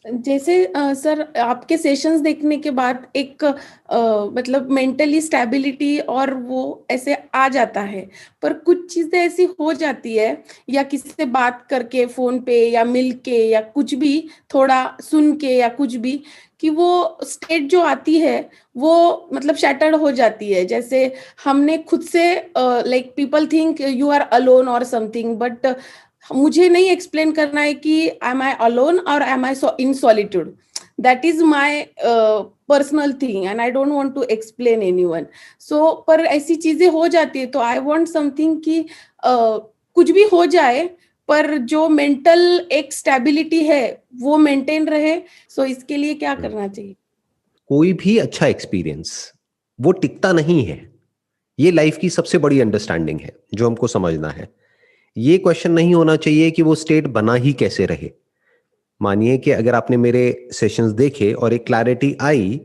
जैसे सर आपके सेशंस देखने के बाद एक मतलब मेंटली स्टेबिलिटी और वो ऐसे आ जाता है। पर कुछ चीजें ऐसी हो जाती है, या किसी से बात करके फोन पे या मिल के या कुछ भी, थोड़ा सुन के या कुछ भी, कि वो स्टेट जो आती है वो मतलब शैटर्ड हो जाती है। जैसे हमने खुद से, like people think you are alone और समथिंग, बट मुझे नहीं एक्सप्लेन करना है कि एम आई अलोन और am I in solitude. That is my personal thing and I don't want to explain anyone. So पर ऐसी चीजें हो जाती है, तो आई वांट समथिंग कि कुछ भी हो जाए पर जो मेंटल एक स्टेबिलिटी है वो मेंटेन रहे। सो इसके लिए क्या करना चाहिए? कोई भी अच्छा एक्सपीरियंस वो टिकता नहीं है। ये लाइफ की सबसे बड़ी अंडरस्टैंडिंग है जो हमको समझना है। ये क्वेश्चन नहीं होना चाहिए कि वो स्टेट बना ही कैसे रहे। मानिए कि अगर आपने मेरे सेशंस देखे और एक क्लैरिटी आई,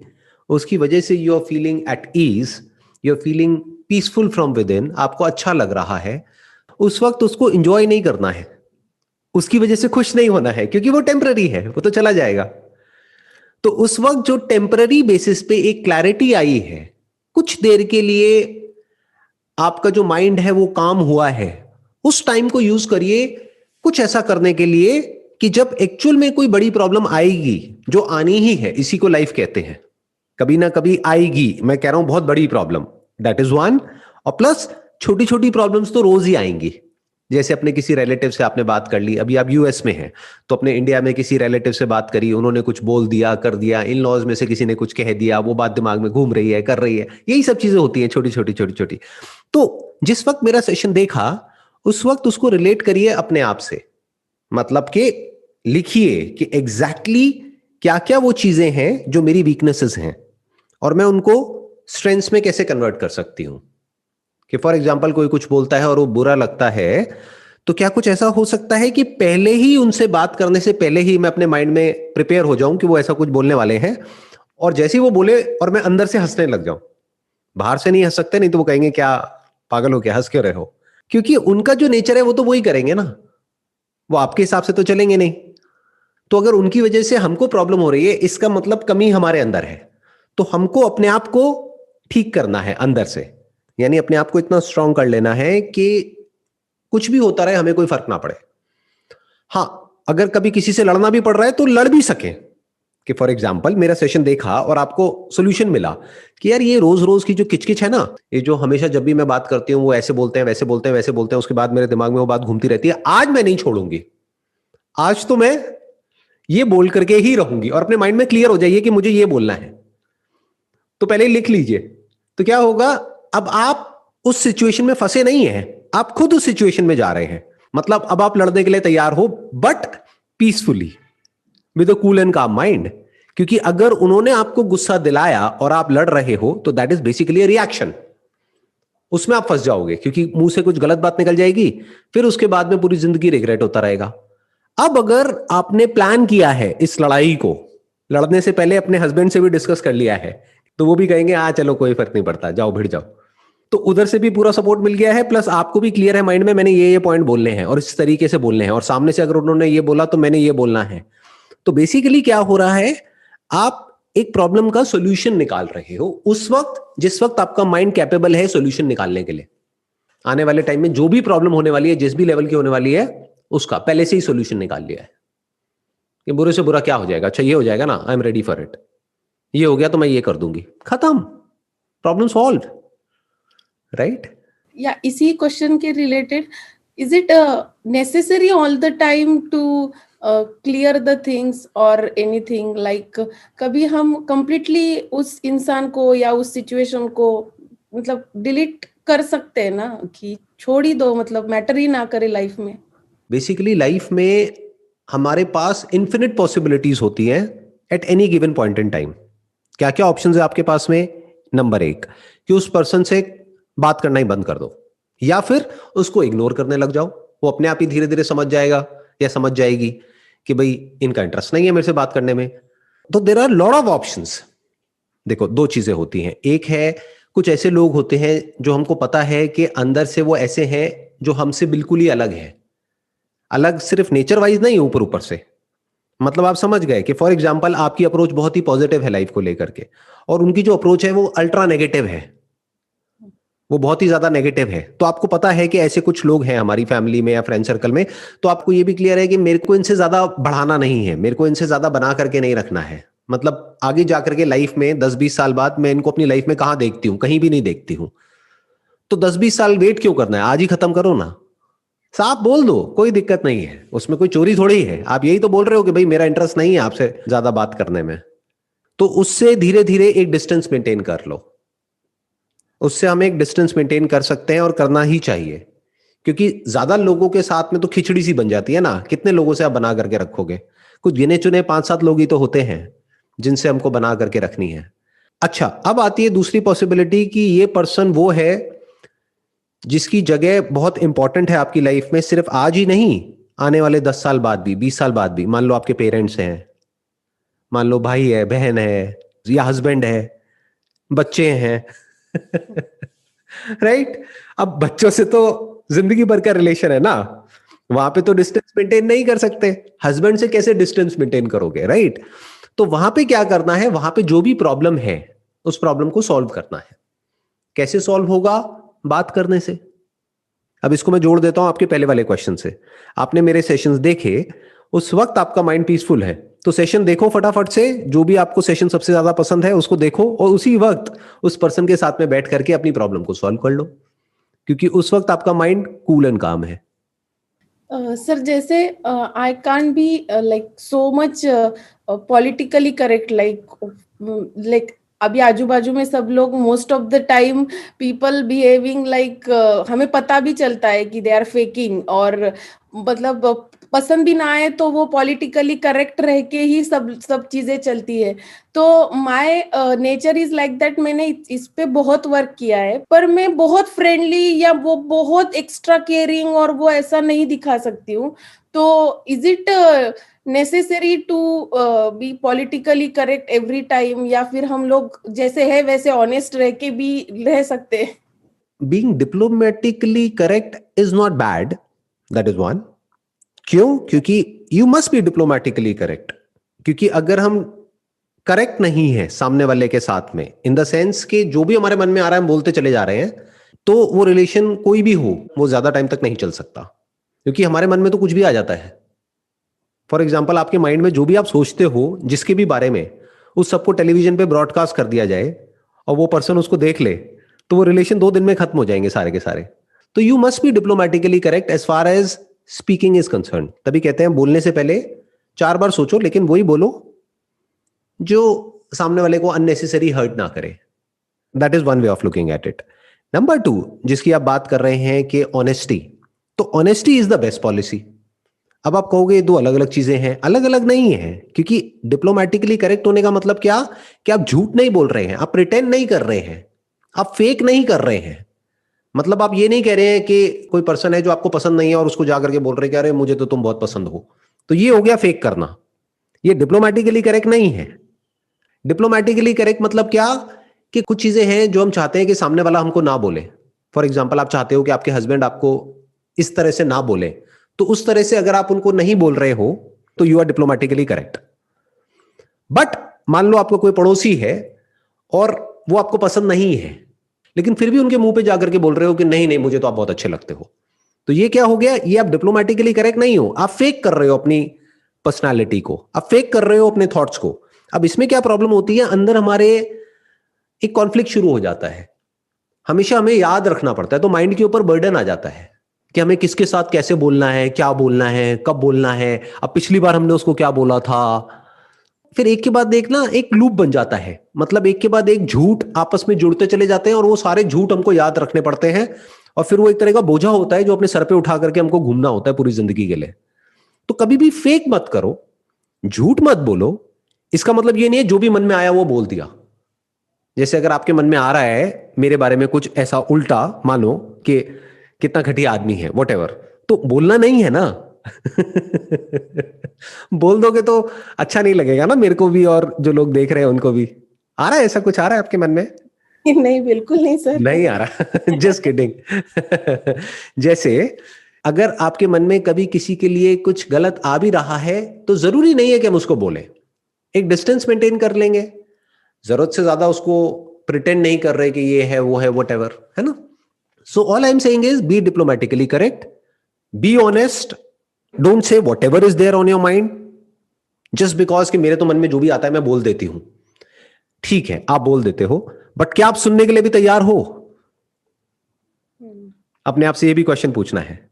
उसकी वजह से you are feeling at ease, you are feeling peaceful from within, आपको अच्छा लग रहा है, उस वक्त उसको इंजॉय नहीं करना है, उसकी वजह से खुश नहीं होना है, क्योंकि वो टेम्पररी है, वो तो चला जाएगा। तो उस वक्त जो टेम्पररी बेसिस पे एक क्लैरिटी आई है, कुछ देर के लिए आपका जो माइंड है वो काम हुआ है, उस टाइम को यूज करिए कुछ ऐसा करने के लिए कि जब एक्चुअल में कोई बड़ी प्रॉब्लम आएगी, जो आनी ही है, इसी को लाइफ कहते हैं, कभी ना कभी आएगी। मैं कह रहा हूं बहुत बड़ी प्रॉब्लम, दैट इज वन। और प्लस छोटी छोटी प्रॉब्लम्स तो रोज ही आएंगी। जैसे अपने किसी रिलेटिव से आपने बात कर ली, अभी आप यूएस में हैं, तो अपने इंडिया में किसी रिलेटिव से बात करी, उन्होंने कुछ बोल दिया, कर दिया, इन लॉज में से किसी ने कुछ कह दिया, वो बात दिमाग में घूम रही है, कर रही है, यही सब चीजें होती हैं, छोटी छोटी छोटी छोटी। तो जिस वक्त मेरा सेशन देखा, उस वक्त उसको रिलेट करिए अपने आप से। मतलब कि लिखिए कि एग्जैक्टली क्या क्या वो चीजें हैं जो मेरी वीकनेसेस हैं, और मैं उनको स्ट्रेंथ्स में कैसे कन्वर्ट कर सकती हूं। कि फॉर एग्जाम्पल कोई कुछ बोलता है और वो बुरा लगता है, तो क्या कुछ ऐसा हो सकता है कि पहले ही उनसे बात करने से पहले ही मैं अपने माइंड में प्रिपेयर हो जाऊं कि वो ऐसा कुछ बोलने वाले हैं, और जैसे ही वो बोले और मैं अंदर से हंसने लग जाऊं। बाहर से नहीं हंस सकते, नहीं तो वो कहेंगे क्या पागल हो, क्या हंस क्यों रहे हो। क्योंकि उनका जो नेचर है वो तो वही करेंगे ना, वो आपके हिसाब से तो चलेंगे नहीं। तो अगर उनकी वजह से हमको प्रॉब्लम हो रही है, इसका मतलब कमी हमारे अंदर है। तो हमको अपने आप को ठीक करना है अंदर से, यानी अपने आप को इतना स्ट्रांग कर लेना है कि कुछ भी होता रहे, हमें कोई फर्क ना पड़े। हाँ, अगर कभी किसी से लड़ना भी पड़ रहा है तो लड़ भी सके। कि फॉर एग्जाम्पल मेरा सेशन देखा और आपको सोल्यूशन मिला कि यार ये रोज रोज की जो किचकिच है ना, ये जो हमेशा जब भी मैं बात करती हूँ वो ऐसे बोलते हैं, वैसे बोलते हैं, वैसे बोलते हैं, उसके बाद मेरे दिमाग में वो बात घूमती रहती है, आज मैं नहीं छोड़ूंगी। आज तो मैं ये बोल करके ही रहूंगी, और अपने माइंड में क्लियर हो जाइए कि मुझे ये बोलना है। तो पहले ही लिख लीजिए। तो क्या होगा, अब आप उस सिचुएशन में फंसे नहीं हैं, आप खुद उस सिचुएशन में जा रहे हैं। मतलब अब आप लड़ने के लिए तैयार हो, but peacefully, with a cool and काम माइंड। क्योंकि अगर उन्होंने आपको गुस्सा दिलाया और आप लड़ रहे हो, तो दैट इज बेसिकली रिएक्शन। उसमें आप फंस जाओगे, क्योंकि मुंह से कुछ गलत बात निकल जाएगी, फिर उसके बाद में पूरी जिंदगी रिग्रेट होता रहेगा। अब अगर आपने प्लान किया है इस लड़ाई को, लड़ने से पहले अपने हस्बैंड से भी डिस्कस कर लिया है, तो वो भी कहेंगे हाँ चलो कोई फर्क नहीं पड़ता, जाओ भिड़ जाओ। तो उधर से भी पूरा सपोर्ट मिल गया है, प्लस आपको भी क्लियर है माइंड में, मैंने ये पॉइंट बोलने हैं और इस तरीके से बोलने हैं, और सामने से अगर उन्होंने ये बोला तो मैंने ये बोलना है। तो बेसिकली क्या हो रहा है, आप एक प्रॉब्लम का सॉल्यूशन निकाल रहे हो उस वक्त जिस वक्त आपका माइंड कैपेबल है सॉल्यूशन निकालने के लिए। आने वाले टाइम में जो भी प्रॉब्लम होने वाली है, जिस भी लेवल की होने वाली है, उसका पहले से ही सॉल्यूशन निकाल लिया है कि बुरे से बुरा क्या हो जाएगा, अच्छा ये हो जाएगा ना, I am ready for it, ये हो गया तो मैं ये कर दूंगी, खत्म, प्रॉब्लम सॉल्व, राइट। या इसी क्वेश्चन के related, is it necessary all the time to clear the things और एनीथिंग, लाइक कभी हम कंप्लीटली उस इंसान को या उस सिचुएशन को मतलब डिलीट कर सकते हैं ना, कि छोड़ ही दो, मतलब मैटर ही ना करे लाइफ में? बेसिकली लाइफ में हमारे पास इन्फिनिट पॉसिबिलिटीज होती हैं at any given point in time. क्या क्या ऑप्शंस है आपके पास में? नंबर एक, कि उस पर्सन से बात करना ही बंद कर दो, या फिर उसको इग्नोर करने लग जाओ। वो अपने आप ही धीरे धीरे समझ जाएगा या समझ जाएगी कि भाई इनका इंटरेस्ट नहीं है मेरे से बात करने में। तो there are lot of options. देखो दो चीजें होती हैं, एक है कुछ ऐसे लोग होते हैं जो हमको पता है कि अंदर से वो ऐसे हैं जो हमसे बिल्कुल ही अलग है, अलग सिर्फ नेचर वाइज नहीं, ऊपर ऊपर से। मतलब आप समझ गए कि फॉर एग्जाम्पल आपकी अप्रोच बहुत ही पॉजिटिव है लाइफ को लेकर के, और उनकी जो अप्रोच है वो अल्ट्रा नेगेटिव है, वो बहुत ही ज्यादा नेगेटिव है। तो आपको पता है कि ऐसे कुछ लोग हैं हमारी फैमिली में या फ्रेंड सर्कल में, तो आपको ये भी क्लियर है कि मेरे को इनसे ज्यादा बढ़ाना नहीं है, मेरे को इनसे ज्यादा बना करके नहीं रखना है। मतलब आगे जाकर के लाइफ में 10-20 साल बाद मैं इनको अपनी लाइफ में कहां देखती हूँ, कहीं भी नहीं देखती हूँ। तो 10-20 साल वेट क्यों करना है, आज ही खत्म करो ना, साफ बोल दो, कोई दिक्कत नहीं है, उसमें कोई चोरी थोड़ी है। आप यही तो बोल रहे हो कि भाई मेरा इंटरेस्ट नहीं है आपसे ज्यादा बात करने में, तो उससे धीरे धीरे एक डिस्टेंस मेंटेन कर लो। उससे हम एक डिस्टेंस मेंटेन कर सकते हैं और करना ही चाहिए, क्योंकि ज्यादा लोगों के साथ में तो खिचड़ी सी बन जाती है ना। कितने लोगों से आप बना करके रखोगे, कुछ गिने चुने 5-7 लोग ही तो होते हैं जिनसे हमको बना करके रखनी है। अच्छा, अब आती है दूसरी पॉसिबिलिटी कि ये पर्सन वो है जिसकी जगह बहुत इंपॉर्टेंट है आपकी लाइफ में, सिर्फ आज ही नहीं, आने वाले 10 साल बाद भी, 20 साल बाद भी। मान लो आपके पेरेंट्स हैं, मान लो भाई है, बहन है, या हस्बैंड है, बच्चे हैं राइट। अब बच्चों से तो जिंदगी भर का रिलेशन है ना, वहां पे तो डिस्टेंस मेंटेन नहीं कर सकते। हस्बैंड से कैसे डिस्टेंस मेंटेन करोगे, राइट। तो वहां पे क्या करना है, वहां पे जो भी प्रॉब्लम है उस प्रॉब्लम को सॉल्व करना है। कैसे सॉल्व होगा, बात करने से। अब इसको मैं जोड़ देता हूं आपके पहले वाले क्वेश्चन से। आपने मेरे सेशंस देखे, उस वक्त आपका माइंड पीसफुल है, तो सेशन देखो फटाफट से, जो भी आपको सेशन सबसे ज्यादा पसंद है उसको देखो, और उसी वक्त उस पर्सन के साथ में बैठ करके अपनी प्रॉब्लम को सॉल्व कर लो, क्योंकि उस वक्त आपका माइंड कूल एंड काम है। सर जैसे I can't be like so much politically correct, like अभी आजू बाजू में सब लोग most of the time people behaving like, हमें पता भी चलता है कि दे आर फेकिंग, और मतलब पसंद भी ना आए तो वो पॉलिटिकली करेक्ट रह के ही सब सब चीजें चलती है। तो my nature is like that, मैंने इस पे बहुत वर्क किया है, पर मैं बहुत फ्रेंडली या वो बहुत एक्स्ट्रा केयरिंग और वो ऐसा नहीं दिखा सकती हूँ। तो is it necessary to be politically correct every time, या फिर हम लोग जैसे है वैसे ऑनेस्ट रह के भी रह सकते हैं? Being diplomatically correct is not bad, that is one. क्यों? क्योंकि you must be diplomatically correct, क्योंकि अगर हम करेक्ट नहीं है सामने वाले के साथ में, इन द सेंस कि जो भी हमारे मन में आ रहा है हम बोलते चले जा रहे हैं, तो वो रिलेशन कोई भी हो वो ज्यादा टाइम तक नहीं चल सकता, क्योंकि हमारे मन में तो कुछ भी आ जाता है। फॉर एग्जाम्पल, आपके माइंड में जो भी आप सोचते हो जिसके भी बारे में, उस सबको टेलीविजन पे ब्रॉडकास्ट कर दिया जाए और वो पर्सन उसको देख ले, तो वो रिलेशन 2 दिन में खत्म हो जाएंगे सारे के सारे। तो you must be diplomatically correct as far as speaking is concern. तभी कहते हैं बोलने से पहले 4 बार सोचो, लेकिन वही बोलो जो सामने वाले को अननेसेसरी हर्ट ना करे। That is one way of looking at it. Number 2, जिसकी आप बात कर रहे हैं कि ऑनेस्टी, तो honesty is the best policy. अब आप कहोगे ये 2 अलग अलग चीजें हैं, अलग अलग नहीं है, क्योंकि डिप्लोमेटिकली करेक्ट होने का मतलब क्या, कि आप झूठ नहीं बोल रहे हैं, आप प्रिटेंड नहीं कर रहे हैं, आप फेक नहीं कर रहे हैं। मतलब आप ये नहीं कह रहे हैं कि कोई पर्सन है जो आपको पसंद नहीं है और उसको जाकर के बोल रहे हैं कि अरे मुझे तो तुम बहुत पसंद हो, तो ये हो गया फेक करना। ये डिप्लोमेटिकली करेक्ट नहीं है। डिप्लोमेटिकली करेक्ट मतलब क्या, कि कुछ चीजें हैं जो हम चाहते हैं कि सामने वाला हमको ना बोले। फॉर एग्जाम्पल, आप चाहते हो कि आपके हस्बैंड आपको इस तरह से ना बोले, तो उस तरह से अगर आप उनको नहीं बोल रहे हो तो you are diplomatically correct. But मान लो आपका कोई पड़ोसी है और वो आपको पसंद नहीं है, लेकिन फिर भी उनके मुंह पे जाकर के बोल रहे हो कि नहीं नहीं मुझे तो आप बहुत अच्छे लगते हो, तो ये क्या हो गया, ये आप डिप्लोमेटिकली करेक्ट नहीं हो, आप फेक कर रहे हो अपनी पर्सनालिटी को, आप फेक कर रहे हो अपने थॉट्स को। अब इसमें क्या प्रॉब्लम होती है, अंदर हमारे एक कॉन्फ्लिक्ट शुरू हो जाता है। हमेशा हमें याद रखना पड़ता है, तो माइंड के ऊपर बर्डन आ जाता है कि हमें किसके साथ कैसे बोलना है, क्या बोलना है, कब बोलना है, अब पिछली बार हमने उसको क्या बोला था। फिर एक के बाद एक ना एक लूप बन जाता है, मतलब एक के बाद एक झूठ आपस में जुड़ते चले जाते हैं और वो सारे झूठ हमको याद रखने पड़ते हैं, और फिर वो एक तरह का बोझा होता है जो अपने सर पे उठा करके हमको घूमना होता है पूरी जिंदगी के लिए। तो कभी भी फेक मत करो, झूठ मत बोलो। इसका मतलब ये नहीं है जो भी मन में आया वो बोल दिया। जैसे अगर आपके मन में आ रहा है मेरे बारे में कुछ ऐसा उल्टा, मानो कि कितना घटिया आदमी है वॉट एवर, तो बोलना नहीं है ना बोल दोगे तो अच्छा नहीं लगेगा ना मेरे को भी, और जो लोग देख रहे हैं उनको भी। आ रहा है ऐसा कुछ, आ रहा है आपके मन में? नहीं, बिल्कुल नहीं सर। नहीं आ रहा जस्ट किडिंग जैसे अगर आपके मन में कभी किसी के लिए कुछ गलत आ भी रहा है तो जरूरी नहीं है कि हम उसको बोलें, एक डिस्टेंस मेंटेन कर लेंगे, जरूरत से ज्यादा उसको प्रिटेंड नहीं कर रहे कि ये है वो है व्हाटएवर, है ना। So all I am saying is be diplomatically correct, be honest, don't say whatever is there on your mind just because कि मेरे तो मन में जो भी आता है मैं बोल देती हूं। ठीक है, आप बोल देते हो, बट क्या आप सुनने के लिए भी तैयार हो? अपने आप से ये भी क्वेश्चन पूछना है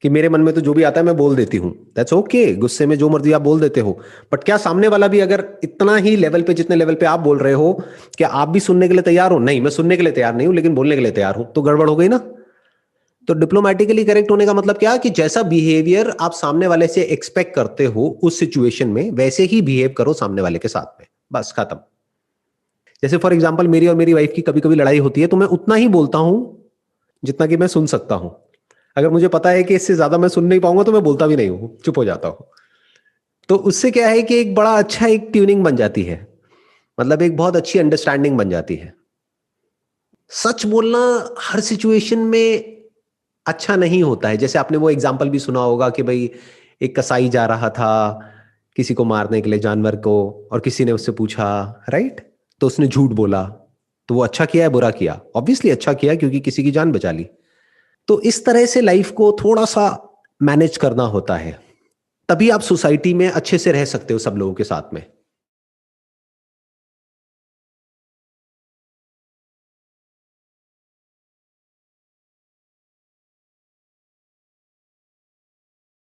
कि मेरे मन में तो जो भी आता है मैं बोल देती हूं, दैट्स ओके, गुस्से में जो मर्जी आप बोल देते हो, बट क्या सामने वाला भी अगर इतना ही लेवल पे जितने लेवल पे आप बोल रहे हो, क्या आप भी सुनने के लिए तैयार हो? नहीं, मैं सुनने के लिए तैयार नहीं हूं लेकिन बोलने के लिए तैयार हूं, तो गड़बड़ हो गई ना। तो डिप्लोमेटिकली करेक्ट होने का मतलब क्या कि जैसा बिहेवियर आप सामने वाले से एक्सपेक्ट करते हो उस सिचुएशन में वैसे ही बिहेव करो सामने वाले के साथ में, बस खत्म। जैसे फॉर एग्जाम्पल मेरी और मेरी वाइफ की कभी कभी लड़ाई होती है तो मैं उतना ही बोलता हूं जितना कि मैं सुन सकता हूं। अगर मुझे पता है कि इससे ज्यादा मैं सुन नहीं पाऊंगा तो मैं बोलता भी नहीं हूं, चुप हो जाता हूं। तो उससे क्या है कि एक बड़ा अच्छा एक ट्यूनिंग बन जाती है, मतलब एक बहुत अच्छी अंडरस्टैंडिंग बन जाती है। सच बोलना हर सिचुएशन में अच्छा नहीं होता है। जैसे आपने वो एग्जाम्पल भी सुना होगा कि भाई एक कसाई जा रहा था किसी को मारने के लिए, जानवर को, और किसी ने उससे पूछा, राइट, तो उसने झूठ बोला, तो वो अच्छा किया है बुरा किया? ऑब्वियसली अच्छा किया क्योंकि किसी की जान बचा ली। तो इस तरह से लाइफ को थोड़ा सा मैनेज करना होता है, तभी आप सोसाइटी में अच्छे से रह सकते हो सब लोगों के साथ में।